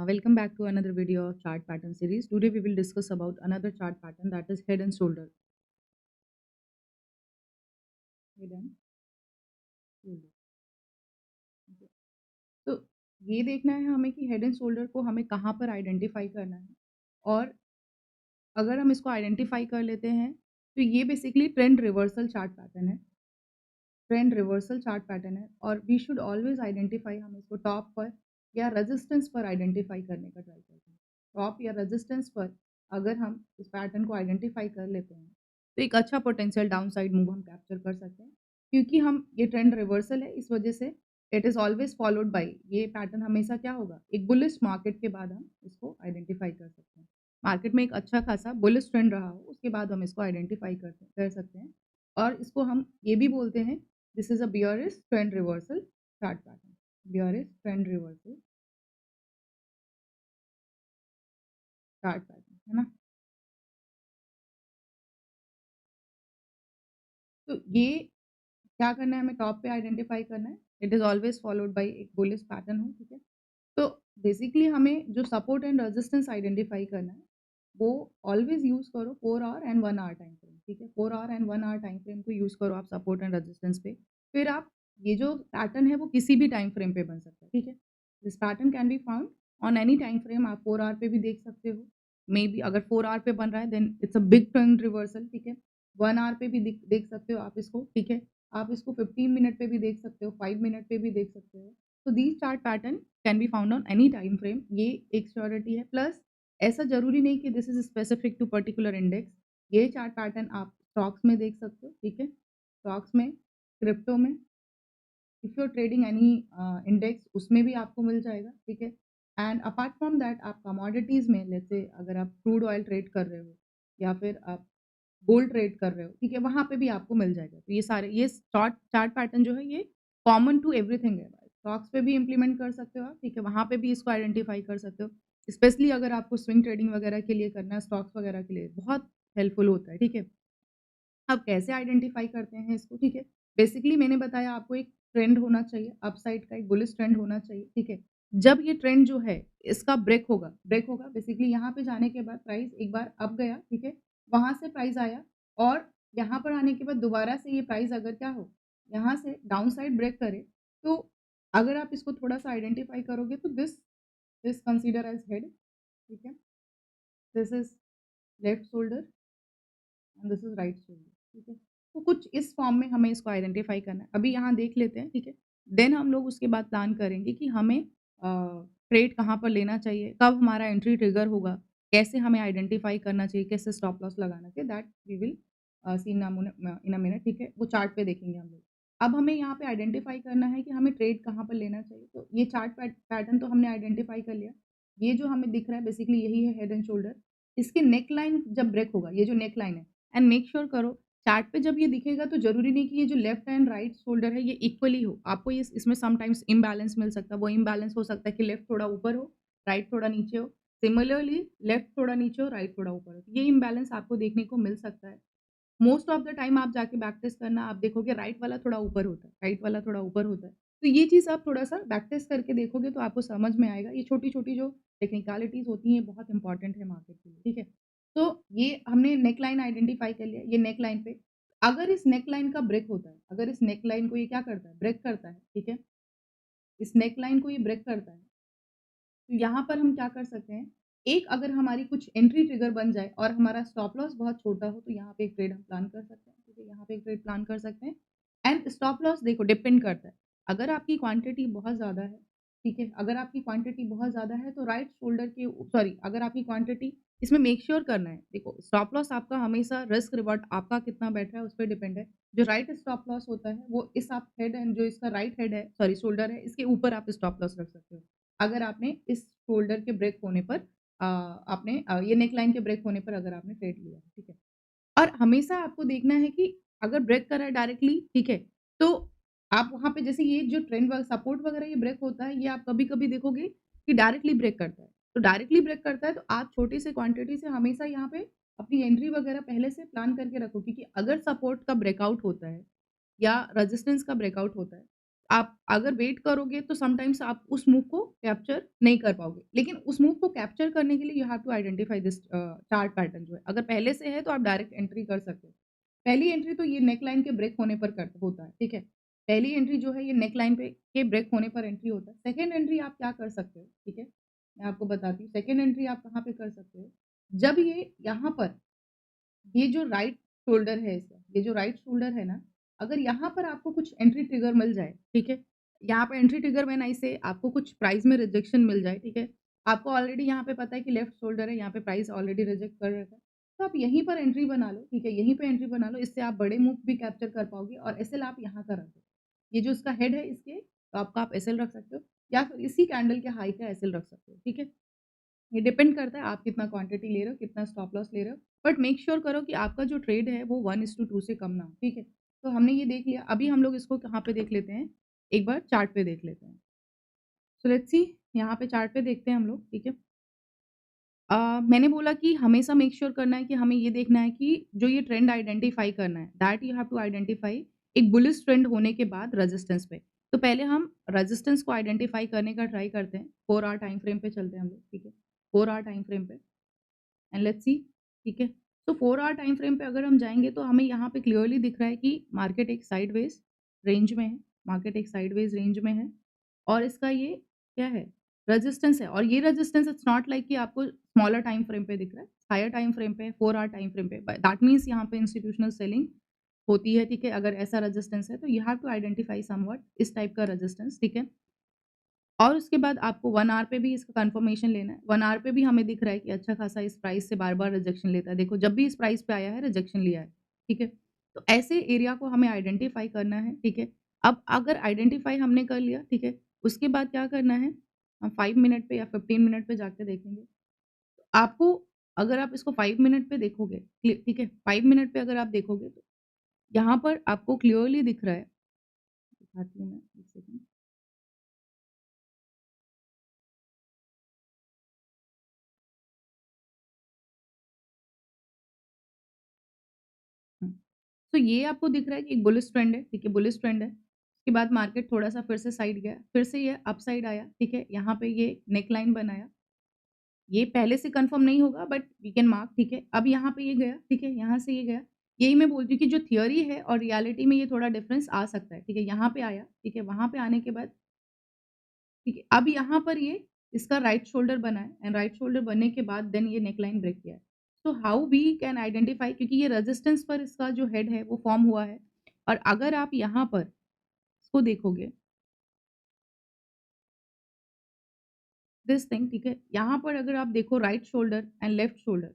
Welcome back to another video of chart pattern series. Today we will discuss about another chart pattern, that is head and shoulder. Head and shoulder. Okay. तो ये देखना है हमें कि head and shoulder को हमें कहाँ पर आइडेंटिफाई करना है, और अगर हम इसको आइडेंटिफाई कर लेते हैं तो ये basically trend reversal chart pattern है। ट्रेंड रिवर्सल चार्ट पैटर्न है और वी शुड ऑलवेज आइडेंटिफाई, हम इसको टॉप पर या रेजिस्टेंस पर आइडेंटिफाई करने का ट्राई करते हैं। टॉप या रेजिस्टेंस पर अगर हम इस पैटर्न को आइडेंटिफाई कर लेते हैं तो एक अच्छा पोटेंशियल डाउन साइड मूव हम कैप्चर कर सकते हैं, क्योंकि हम ये ट्रेंड रिवर्सल है, इस वजह से it is always followed by, ये पैटर्न हमेशा क्या होगा, एक बुलिश मार्केट के बाद हम इसको आइडेंटिफाई कर सकते हैं। मार्केट में एक अच्छा खासा बुलिश ट्रेंड रहा हो, उसके बाद हम इसको आइडेंटिफाई कर सकते हैं, और इसको हम ये भी बोलते हैं, this is a bearish trend reversal chart pattern. Bearish trend reversal chart pattern, है ना? तो ये क्या करना है, हमें टॉप पे आइडेंटिफाई करना है। It is always followed by एक बुलिश पैटर्न हो, ठीक है? तो बेसिकली हमें जो सपोर्ट एंड रेजिस्टेंस आइडेंटिफाई करना है, वो ऑलवेज यूज़ करो 4 hour and 1 hour time frame, ठीक है? 4 hour and 1 hour time frame को यूज़ करो आप सपोर्ट एंड रेजिस्टेंस पे। फिर आप ये जो पैटर्न है वो किसी भी टाइम फ्रेम पे बन सकता है, ठीक है? This pattern can be found on any time frame. आप 4 आवर पे भी देख सकते हो। मेबी अगर 4 आवर पे बन रहा है then it's a big trend reversal, ठीक है? 1 आवर पे भी देख सकते हो आप इसको, ठीक है? आप इसको 15 मिनट पे भी देख सकते हो, 5 मिनट पे भी देख सकते हो। तो these chart pattern can be found on any time frame, ये एक श्योरिटी है। प्लस ऐसा ज़रूरी नहीं कि this is specific to particular index. ये चार्ट पैटर्न आप स्टॉक्स में देख सकते हो, ठीक है? स्टॉक्स में, क्रिप्टो में, if you are trading any index उसमें भी आपको मिल जाएगा, ठीक है? एंड अपार्ट फ्रॉम दैट आप कमोडिटीज़ में, लेट्स से अगर आप क्रूड ऑयल ट्रेड कर रहे हो या फिर आप गोल्ड ट्रेड कर रहे हो, ठीक है? वहाँ पे भी आपको मिल जाएगा। तो ये सारे ये चार्ट चार्ट पैटर्न जो है ये कॉमन टू एवरीथिंग है। स्टॉक्स पे भी इम्प्लीमेंट कर सकते हो आप, ठीक है? वहाँ पे भी इसको आइडेंटिफ़ाई कर सकते हो। स्पेशली अगर आपको स्विंग ट्रेडिंग वगैरह के लिए करना है, स्टॉक्स वगैरह के लिए बहुत हेल्पफुल होता है, ठीक है? अब कैसे आइडेंटिफ़ाई करते हैं इसको, ठीक है? बेसिकली मैंने बताया आपको एक ट्रेंड होना चाहिए, अपसाइड का एक बुलिश ट्रेंड होना चाहिए, ठीक है? जब ये ट्रेंड जो है इसका ब्रेक होगा बेसिकली यहाँ पे जाने के बाद प्राइस एक बार अप गया, ठीक है? वहाँ से प्राइस आया और यहाँ पर आने के बाद दोबारा से ये प्राइस अगर क्या हो, यहाँ से डाउन साइड ब्रेक करे, तो अगर आप इसको थोड़ा-सा आइडेंटिफ़ाई करोगे तो दिस कंसीडर एज़ हेड, ठीक है? This is left shoulder and this is right shoulder, ठीक है? तो कुछ इस फॉर्म में हमें इसको आइडेंटिफ़ाई करना है। अभी यहाँ देख लेते हैं, ठीक है? देन हम लोग उसके बाद प्लान करेंगे कि हमें ट्रेड कहाँ पर लेना चाहिए, कब हमारा एंट्री ट्रिगर होगा, कैसे हमें आइडेंटिफ़ाई करना चाहिए, कैसे स्टॉप लॉस लगाना चाहिए, that we will see in a minute, ठीक है? वो चार्ट पे देखेंगे हम लोग। अब हमें यहाँ पे आइडेंटिफ़ाई करना है कि हमें ट्रेड कहाँ पर लेना चाहिए। तो ये चार्ट पैटर्न तो हमने आइडेंटिफ़ाई कर लिया। ये जो हमें दिख रहा है बेसिकली यही है हेड एंड शोल्डर। इसके नेक लाइन जब ब्रेक होगा, ये जो नेक लाइन है, एंड मेक श्योर करो चार्ट पे जब ये दिखेगा तो ज़रूरी नहीं कि ये जो लेफ्ट एंड राइट शोल्डर है ये इक्वली हो। आपको ये इसमें समटाइम्स इम्बैलेंस मिल सकता है। वो इम्बैलेंस हो सकता है कि लेफ्ट थोड़ा ऊपर हो, राइट थोड़ा नीचे हो। सिमिलरली लेफ्ट थोड़ा नीचे हो, राइट थोड़ा ऊपर हो। ये इम्बैलेंस आपको देखने को मिल सकता है। मोस्ट ऑफ द टाइम आप जाके बैक टेस्ट करना, आप देखोगे राइट वाला थोड़ा ऊपर होता है, राइट वाला थोड़ा ऊपर होता है। तो ये चीज़ आप थोड़ा-सा बैक टेस्ट करके देखोगे तो आपको समझ में आएगा। ये छोटी-छोटी जो टेक्निकलिटीज़ होती हैं बहुत इंपॉर्टेंट है मार्केट के लिए, ठीक है? तो ये हमने नेक लाइन आइडेंटिफ़ाई कर लिया, ये नेक लाइन पे अगर इस नेक लाइन का ब्रेक होता है, अगर इस नेक लाइन को ये क्या करता है, ब्रेक करता है, ठीक है? इस नेक लाइन को ये ब्रेक करता है, तो यहाँ पर हम क्या कर सकते हैं, एक अगर हमारी कुछ एंट्री ट्रिगर बन जाए और हमारा स्टॉप लॉस बहुत छोटा हो, तो यहाँ पे एक ट्रेड हम प्लान कर सकते हैं, ठीक है? यहाँ पे एक ट्रेड प्लान कर सकते हैं। एंड स्टॉप लॉस देखो डिपेंड करता है, अगर आपकी क्वांटिटी बहुत ज़्यादा है, ठीक है? अगर आपकी क्वांटिटी बहुत ज़्यादा है तो राइट शोल्डर के सॉरी अगर आपकी क्वांटिटी इसमें मेक श्योर करना है, देखो स्टॉप लॉस आपका हमेशा रिस्क रिवॉर्ड आपका कितना बैठ रहा है उस पे डिपेंड है। जो राइट स्टॉप लॉस होता है वो इस आप हेड एंड जो इसका राइट हेड है सॉरी शोल्डर है, इसके ऊपर आप स्टॉप लॉस रख सकते हो। अगर आपने इस शोल्डर के ब्रेक होने पर आपने ये नेक लाइन के ब्रेक होने पर अगर आपने ट्रेड लिया, ठीक है? और हमेशा आपको देखना है कि अगर ब्रेक कर रहा है डायरेक्टली, ठीक है? तो आप वहाँ पे जैसे ये जो ट्रेंड सपोर्ट वगैरह ये ब्रेक होता है, ये आप कभी-कभी देखोगे कि डायरेक्टली ब्रेक करता है। तो डायरेक्टली ब्रेक करता है तो आप छोटी से क्वांटिटी से हमेशा यहाँ पे अपनी एंट्री वगैरह पहले से प्लान करके रखो, क्योंकि अगर सपोर्ट का ब्रेकआउट होता है या रेजिस्टेंस का ब्रेकआउट होता है, आप अगर वेट करोगे तो समटाइम्स आप उस मूव को कैप्चर नहीं कर पाओगे। लेकिन उस मूव को कैप्चर करने के लिए you have to identify this chart pattern जो है। अगर पहले से है तो आप डायरेक्ट एंट्री कर सकते हो। पहली एंट्री तो ये नेक लाइन के ब्रेक होने पर कर होता है, ठीक है? पहली एंट्री जो है ये नेक लाइन पे के ब्रेक होने पर एंट्री होता है। सेकंड एंट्री आप क्या कर सकते हो, ठीक है? मैं आपको बताती हूँ। सेकंड एंट्री आप कहाँ पे कर सकते हो? जब ये यहाँ पर ये जो राइट शोल्डर है इसका, ये जो राइट शोल्डर है ना, अगर यहाँ पर आपको कुछ एंट्री ट्रिगर मिल जाए, ठीक है? यहाँ पे एंट्री ट्रिगर व्हेन आई से आपको कुछ प्राइस में रिजेक्शन मिल जाए, ठीक है? आपको ऑलरेडी यहाँ पे पता है कि लेफ्ट शोल्डर है, यहाँ पे प्राइस ऑलरेडी रिजेक्ट कर रखा है। तो आप यहीं पर एंट्री बना लो, ठीक है? यहीं पे एंट्री बना लो, इससे आप बड़े मूव भी कैप्चर कर पाओगे और एसएल आप यहाँ का रख दो। ये जो इसका हेड है इसके टॉप का आप एसएल रख सकते हो या फिर इसी कैंडल के हाई का एसएल रख सकते हो, ठीक है? ये डिपेंड करता है आप कितना क्वांटिटी ले रहे हो, कितना स्टॉप लॉस ले रहे हो। बट मेक श्योर करो कि आपका जो ट्रेड है वो 1:2 से कम ना हो, ठीक है? तो हमने ये देख लिया, अभी हम लोग इसको कहाँ पे देख लेते हैं, एक बार चार्ट पे देख लेते हैं। सो लेट्स सी यहाँ पे चार्ट पे देखते हैं हम लोग, ठीक है? मैंने बोला कि हमेशा मेक श्योर करना है कि हमें ये देखना है कि जो ये ट्रेंड आइडेंटिफाई करना है, that you have to identify एक बुलिश ट्रेंड होने के बाद रेजिस्टेंस पे। तो पहले हम रेजिस्टेंस को आइडेंटिफाई करने का ट्राई करते हैं। 4 आवर टाइम फ्रेम पे चलते हैं हम लोग, ठीक है? 4 आवर टाइम फ्रेम पे। एंड लेट्स सी, ठीक है? तो 4 आवर टाइम फ्रेम पे अगर हम जाएँगे तो हमें यहाँ पे क्लियरली दिख रहा है कि मार्केट एक साइडवेज़ रेंज में है, मार्केट एक साइडवेज़ रेंज में है और इसका ये क्या है? रेजिस्टेंस है और ये रेजिस्टेंस इट्स नॉट लाइक कि आपको स्मॉलर टाइम फ्रेम पे दिख रहा है, हायर टाइम फ्रेम पे, 4 आवर टाइम फ्रेम पे। ब दैट मीन्स यहाँ पे इंस्टीट्यूशनल सेलिंग होती है, ठीक है? अगर ऐसा रेजिस्टेंस है तो you have to identify somewhat इस टाइप का रेजिस्टेंस, ठीक है? और उसके बाद आपको 1 आवर पे भी इसका कन्फर्मेशन लेना है। 1 आवर पे भी हमें दिख रहा है कि अच्छा खासा इस प्राइस से बार-बार रिजेक्शन लेता है। देखो जब भी इस प्राइस पे आया है रिजेक्शन लिया है, ठीक है? तो ऐसे एरिया को हमें आइडेंटिफ़ाई करना है, ठीक है? अब अगर आइडेंटिफ़ाई हमने कर लिया, ठीक है? उसके बाद क्या करना है, हम 5 मिनट पे या 15 मिनट पे जाके देखेंगे। आपको अगर आप इसको 5 मिनट पे देखोगे, ठीक है? 5 मिनट पे अगर आप देखोगे तो यहाँ पर आपको क्लियरली दिख रहा है, दिखाती हूँ मैं, 1 सेकंड। हुँ। तो ये आपको दिख रहा है कि एक बुलिश ट्रेंड है, ठीक है? बुलिश ट्रेंड है। उसके बाद मार्केट थोड़ा-सा फिर से साइड गया, फिर से ये अप साइड आया, ठीक है? यहाँ पे ये नेक लाइन बनाया। ये पहले से कन्फर्म नहीं होगा बट वी कैन मार्क, ठीक है? अब यहाँ पे ये गया, ठीक है? यहाँ से ये गया। यही मैं बोलती हूँ कि जो थियरी है और रियलिटी में ये थोड़ा डिफरेंस आ सकता है, ठीक है? यहाँ पे आया, ठीक है? वहाँ पे आने के बाद ठीक है, अब यहाँ पर ये इसका राइट शोल्डर बना है एंड राइट शोल्डर बनने के बाद देन ये नेकलाइन ब्रेक किया है। So how we can identify क्योंकि ये रेजिस्टेंस पर इसका जो हेड है वो फॉर्म हुआ है और अगर आप यहाँ पर इसको देखोगे दिस थिंग, ठीक है? यहाँ पर अगर आप देखो right shoulder and left shoulder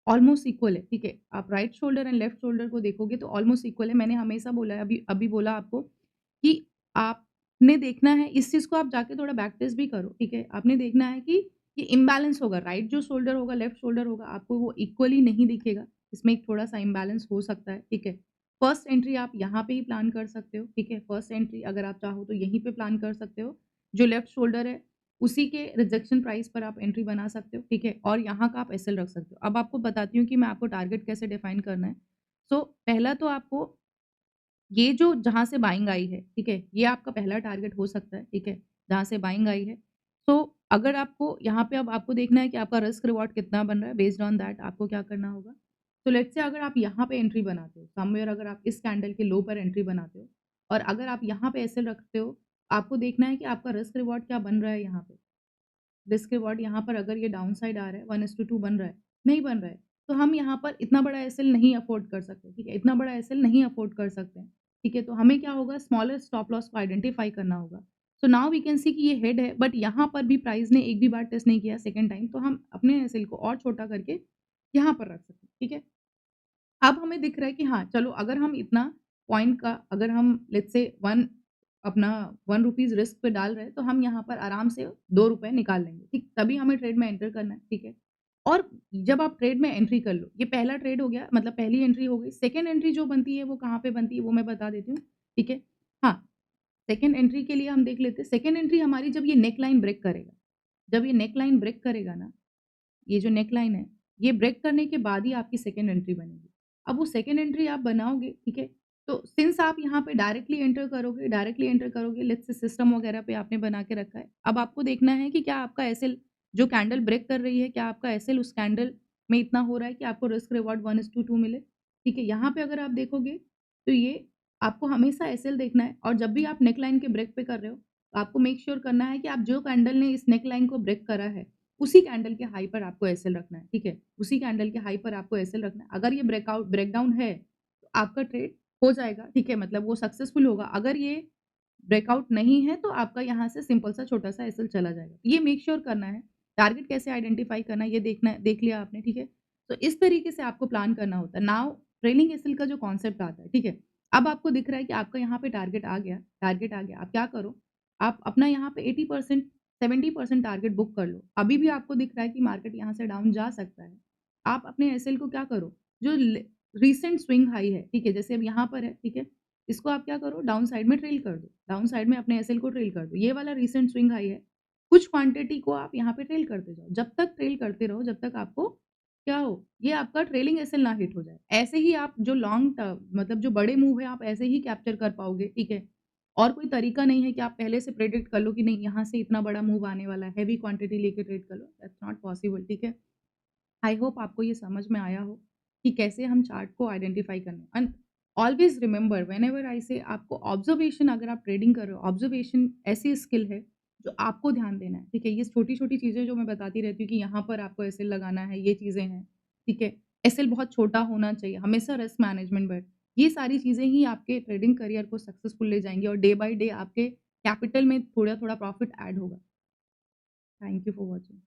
almost equal है, ठीक है? आप right shoulder and left shoulder को देखोगे तो ऑलमोस्ट इक्वल है। मैंने हमेशा बोला है, अभी अभी बोला आपको कि आपने देखना है इस चीज़ को आप जाके थोड़ा बैक टेस्ट भी करो, ठीक है? आपने देखना है कि ये इम्बैलेंस होगा, राइट जो शोल्डर होगा, लेफ्ट शोल्डर होगा, आपको वो इक्वली नहीं दिखेगा। इसमें एक थोड़ा-सा इम्बैलेंस हो सकता है, ठीक है? फर्स्ट एंट्री आप यहाँ पे ही प्लान कर सकते हो, ठीक है? फर्स्ट एंट्री अगर आप चाहो तो यहीं पे प्लान कर सकते हो। जो लेफ्ट शोल्डर है उसी के रिजेक्शन प्राइस पर आप एंट्री बना सकते हो, ठीक है? और यहाँ का आप एसएल रख सकते हो। अब आपको बताती हूँ कि मैं आपको टारगेट कैसे डिफाइन करना है। सो पहला तो आपको ये जो जहाँ से बाइंग आई है, ठीक है? ये आपका पहला टारगेट हो सकता है, ठीक है? जहाँ से बाइंग आई है। तो अगर आपको यहाँ पे अब आपको देखना है कि आपका रिस्क रिवॉर्ड कितना बन रहा है, बेस्ड ऑन दैट आपको क्या करना होगा। तो लेट्स से अगर आप यहाँ पे एंट्री बनाते हो, समव्हेयर अगर आप इस कैंडल के लो पर एंट्री बनाते हो और अगर आप यहाँ पे एसएल रखते हो, आपको देखना है कि आपका रिस्क रिवॉर्ड क्या बन रहा है यहाँ पे। रिस्क रिवॉर्ड यहाँ पर अगर ये डाउन साइड आ रहा है 1:2 बन रहा है, नहीं बन रहा है, तो हम यहाँ पर इतना बड़ा एसएल नहीं अफ़ोर्ड कर सकते, ठीक है? इतना बड़ा एसएल नहीं अफ़ोर्ड कर सकते हैं, ठीक है? तो हमें क्या होगा स्मॉलर स्टॉप लॉस को आइडेंटिफ़ाई करना होगा। So now we can see कि ये हेड है बट यहाँ पर भी प्राइस ने एक भी बार टेस्ट नहीं किया सेकंड टाइम, तो हम अपने एसएल को और छोटा करके यहाँ पर रख सकते हैं, ठीक है? अब हमें दिख रहा है कि हाँ, चलो अगर हम इतना पॉइंट का अगर हम लेट्स से 1 अपना ₹1 रिस्क पे डाल रहे हैं, तो हम यहाँ पर आराम से ₹2 निकाल लेंगे, ठीक? तभी हमें ट्रेड में एंटर करना है, ठीक है? और जब आप ट्रेड में एंट्री कर लो, ये पहला ट्रेड हो गया मतलब पहली एंट्री हो गई, सेकंड एंट्री जो बनती है वो कहाँ पे बनती है वो मैं बता देती हूँ, ठीक है? हाँ, सेकंड एंट्री के लिए हम देख लेते हैं, सेकंड एंट्री हमारी जब ये नेक लाइन ब्रेक करेगा, जब ये नेक लाइन ब्रेक करेगा ना ये जो नेक लाइन है, ये ब्रेक करने के बाद ही आपकी सेकंड एंट्री बनेगी। अब वो सेकंड एंट्री आप बनाओगे, ठीक है? तो सिंस आप यहाँ पे डायरेक्टली एंटर करोगे, लेट्स से सिस्टम वगैरह पे आपने बना के रखा है। अब आपको देखना है कि क्या आपका एसएल जो कैंडल ब्रेक कर रही है, क्या आपका एसएल उस कैंडल में इतना हो रहा है कि आपको रिस्क रिवॉर्ड 1:2 मिले, ठीक है? यहाँ पे अगर आप देखोगे, तो ये आपको हमेशा एसएल देखना है और जब भी आप नेक लाइन के ब्रेक पे कर रहे हो, तो आपको मेक श्योर करना है कि आप जो कैंडल ने इस नेक लाइन को ब्रेक करा है, उसी कैंडल के हाई पर आपको एसएल रखना है, ठीक है? उसी कैंडल के हाई पर आपको एसएल रखना है। अगर ये ब्रेकडाउन है, तो आपका ट्रेड हो जाएगा, ठीक है? मतलब वो सक्सेसफुल होगा। अगर ये ब्रेकआउट नहीं है, तो आपका यहाँ से सिंपल सा छोटा-सा एसएल चला जाएगा। ये मेक श्योर करना है, टारगेट कैसे आइडेंटिफाई करना है, ये देख लिया आपने, ठीक है? तो इस तरीके से आपको प्लान करना होता है। नाउ ट्रेलिंग एसएल का जो कॉन्सेप्ट आता है, ठीक है? अब आपको दिख रहा है कि आपका यहाँ पे टारगेट आ गया। आप क्या करो, आप अपना यहाँ पे 80% 70% टारगेट बुक कर लो। अभी भी आपको दिख रहा है कि मार्केट यहाँ से डाउन जा सकता है। आप अपने एसएल को क्या करो, जो रीसेंट स्विंग हाई है, ठीक है? जैसे अब यहाँ पर है, ठीक है? इसको आप क्या करो, डाउन साइड में ट्रेल कर दो। डाउन साइड में अपने एसएल को ट्रेल कर दो। ये वाला रीसेंट स्विंग हाई है। कुछ क्वांटिटी को आप यहाँ पे ट्रेल करते जाओ। जब तक ट्रेल करते रहो, जब तक आपको क्या हो, ये आपका ट्रेलिंग एसएल ना हिट हो जाए। ऐसे ही आप जो लॉन्ग मतलब जो बड़े मूव है, आप ऐसे ही कैप्चर कर पाओगे, ठीक है? और कोई तरीका नहीं है कि आप पहले से प्रेडिक्ट कर लो कि नहीं यहाँ से इतना बड़ा मूव आने वाला है, हेवी क्वांटिटी लेके ट्रेड कर लो। दैट्स नॉट पॉसिबल, ठीक है? आई होप आपको ये समझ में आया हो कि कैसे हम चार्ट को आइडेंटिफाई करना है। And always remember whenever I से आपको ऑब्जर्वेशन, अगर आप ट्रेडिंग कर रहे हो, ऑब्जर्वेशन ऐसी स्किल है जो आपको ध्यान देना है, ठीक है? ये छोटी-छोटी चीज़ें जो मैं बताती रहती हूँ कि यहाँ पर आपको एसएल लगाना है, ये चीज़ें हैं, ठीक है? एसएल बहुत छोटा होना चाहिए, हमेशा रिस्क मैनेजमेंट बट ये सारी चीज़ें ही आपके ट्रेडिंग करियर को सक्सेसफुल ले जाएँगी और डे बाय डे आपके कैपिटल में थोड़ा-थोड़ा प्रॉफिट ऐड होगा। Thank you for watching.